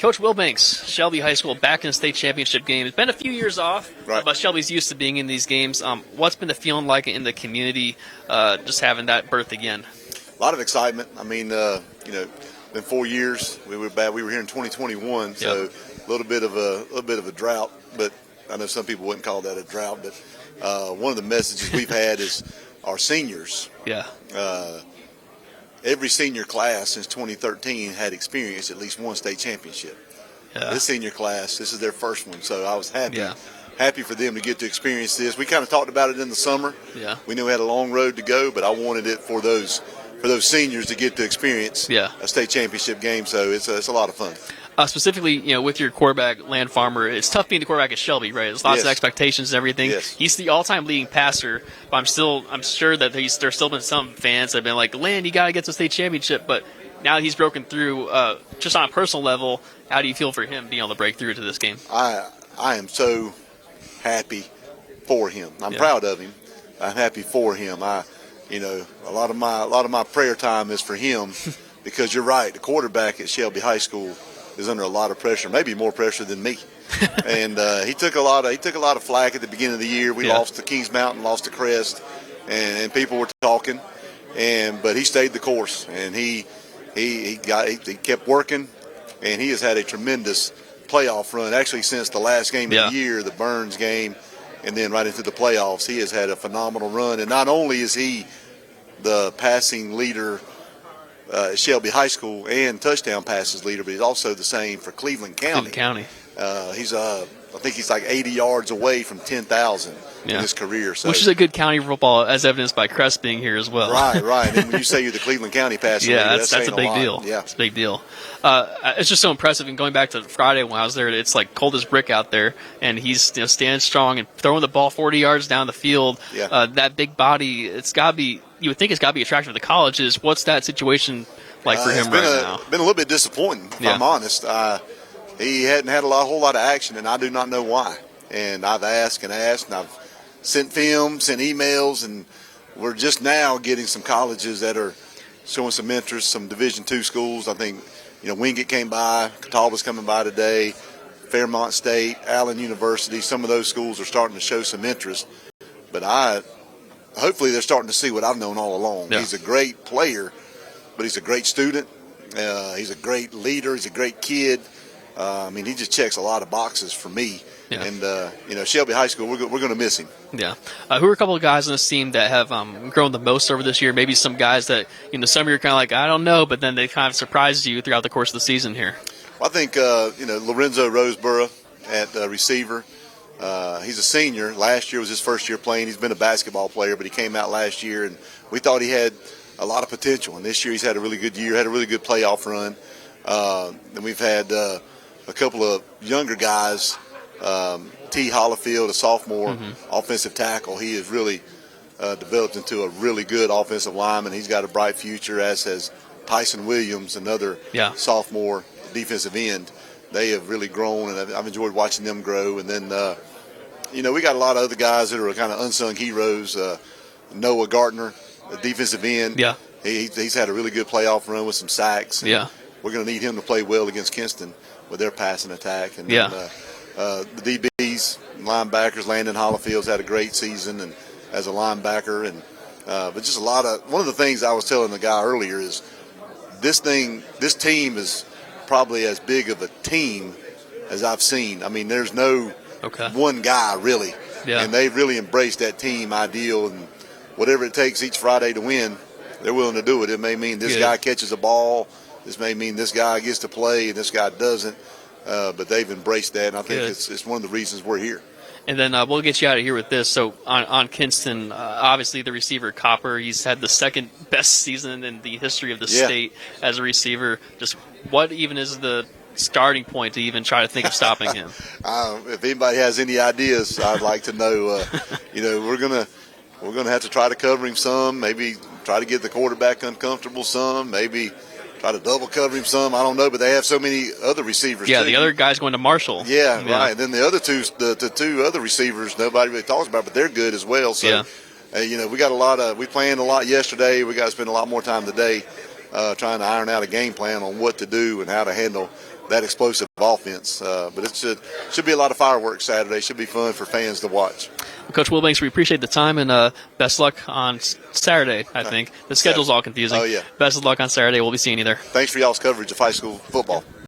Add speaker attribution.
Speaker 1: Coach Wilbanks, Shelby High School back in the state championship game. It's been a few years off,
Speaker 2: right,
Speaker 1: but Shelby's used to being in these games. What's been the feeling like in the community, just having that birth again?
Speaker 2: A lot of excitement. I mean, been 4 years. We were here in 2021, so
Speaker 1: yep.
Speaker 2: a little bit of a drought. But I know some people wouldn't call that a drought. But one of the messages we've had is our seniors.
Speaker 1: Yeah.
Speaker 2: Every senior class since 2013 had experienced at least one state championship.
Speaker 1: Yeah.
Speaker 2: This senior class, this is their first one, so I was happy.
Speaker 1: Yeah.
Speaker 2: Happy for them to get to experience this. We kind of talked about it in the summer.
Speaker 1: Yeah.
Speaker 2: We knew we had a long road to go, but I wanted it for those seniors to get to experience a state championship game. So it's a lot of fun.
Speaker 1: Specifically, with your quarterback, Land Farmer, it's tough being the quarterback at Shelby, right? There's lots of expectations and everything.
Speaker 2: Yes.
Speaker 1: He's the all-time leading passer, but I'm sure that there's still been some fans that have been like, Land, you got to get to the state championship. But now that he's broken through, just on a personal level, how do you feel for him being able to break through to this game?
Speaker 2: I am happy for him. I'm proud of him. I'm happy for him. A lot of my prayer time is for him because you're right. The quarterback at Shelby High School is under a lot of pressure, maybe more pressure than me. And he took a lot of flack at the beginning of the year. We lost to Kings Mountain, lost to Crest, and people were talking. But he stayed the course, and he kept working, and he has had a tremendous playoff run. Actually, since the last game of the year, the Burns game, and then right into the playoffs, he has had a phenomenal run. And not only is he the passing leader at Shelby High School and touchdown passes leader, but he's also the same for Cleveland County. I think he's like 80 yards away from 10,000 in his career. So.
Speaker 1: Which is a good county football, as evidenced by Crest being here as well.
Speaker 2: Right. And when you say you're the Cleveland County passing leader, that's
Speaker 1: a big deal.
Speaker 2: Yeah,
Speaker 1: it's a big deal. It's just so impressive. And going back to Friday when I was there, it's like cold as brick out there, and he's standing strong and throwing the ball 40 yards down the field.
Speaker 2: Yeah.
Speaker 1: That big body, it's got to be. You would think it's got to be attractive to the colleges. What's that situation like for him right now?
Speaker 2: It's been a little bit disappointing, if I'm honest. He hadn't had a whole lot of action, and I do not know why. And I've asked, and I've sent film, sent emails, and we're just now getting some colleges that are showing some interest, some Division II schools. I think, Wingate came by, Catawba's coming by today, Fairmont State, Allen University. Some of those schools are starting to show some interest. But hopefully they're starting to see what I've known all along. Yeah. He's a great player, but he's a great student. He's a great leader. He's a great kid. He just checks a lot of boxes for me. Yeah. And, Shelby High School, we're going to miss him. Yeah.
Speaker 1: Who are a couple of guys on this team that have grown the most over this year? Maybe some guys that, some you're kind of like, I don't know, but then they kind of surprised you throughout the course of the season here.
Speaker 2: Well, I think, Lorenzo Roseborough at receiver. He's a senior. Last year was his first year playing. He's been a basketball player, but he came out last year, and we thought he had a lot of potential. And this year he's had a really good year, had a really good playoff run. Then we've had a couple of younger guys, T. Hollifield, a sophomore offensive tackle. He has really developed into a really good offensive lineman. He's got a bright future, as has Tyson Williams, another sophomore defensive end. They have really grown, and I've enjoyed watching them grow. And then, we got a lot of other guys that are kind of unsung heroes. Noah Gardner, a defensive end. Yeah. He's had a really good playoff run with some sacks. Yeah. We're going to need him to play well against Kinston with their passing attack. And then, the DBs, linebackers, Landon Hollifield's had a great season and as a linebacker. And but just one of the things I was telling the guy earlier is this team is probably as big of a team as I've seen. There's no one guy really. Yeah. And they've really embraced that team ideal, and whatever it takes each Friday to win, they're willing to do it. It may mean this guy catches a ball. This may mean this guy gets to play and this guy doesn't, but they've embraced that, and I think it's one of the reasons we're here.
Speaker 1: And then we'll get you out of here with this. So on Kinston, obviously the receiver Copper, he's had the second best season in the history of the state as a receiver. Just what even is the starting point to even try to think of stopping him?
Speaker 2: If anybody has any ideas, I'd like to know. We're gonna have to try to cover him some. Maybe try to get the quarterback uncomfortable some. Maybe try to double cover him some. I don't know, but they have so many other receivers.
Speaker 1: Yeah,
Speaker 2: too.
Speaker 1: The other guy's going to Marshall.
Speaker 2: Yeah, right. Then the other the two other receivers nobody really talks about, but they're good as well. So, we got we planned a lot yesterday. We got to spend a lot more time today trying to iron out a game plan on what to do and how to handle that explosive of offense. But it should be a lot of fireworks Saturday. Should be fun for fans to watch.
Speaker 1: Well, Coach Wilbanks, we appreciate the time, and best luck on Saturday, I think. The schedule's all confusing.
Speaker 2: Oh, yeah.
Speaker 1: Best of luck on Saturday. We'll be seeing you there.
Speaker 2: Thanks for y'all's coverage of high school football.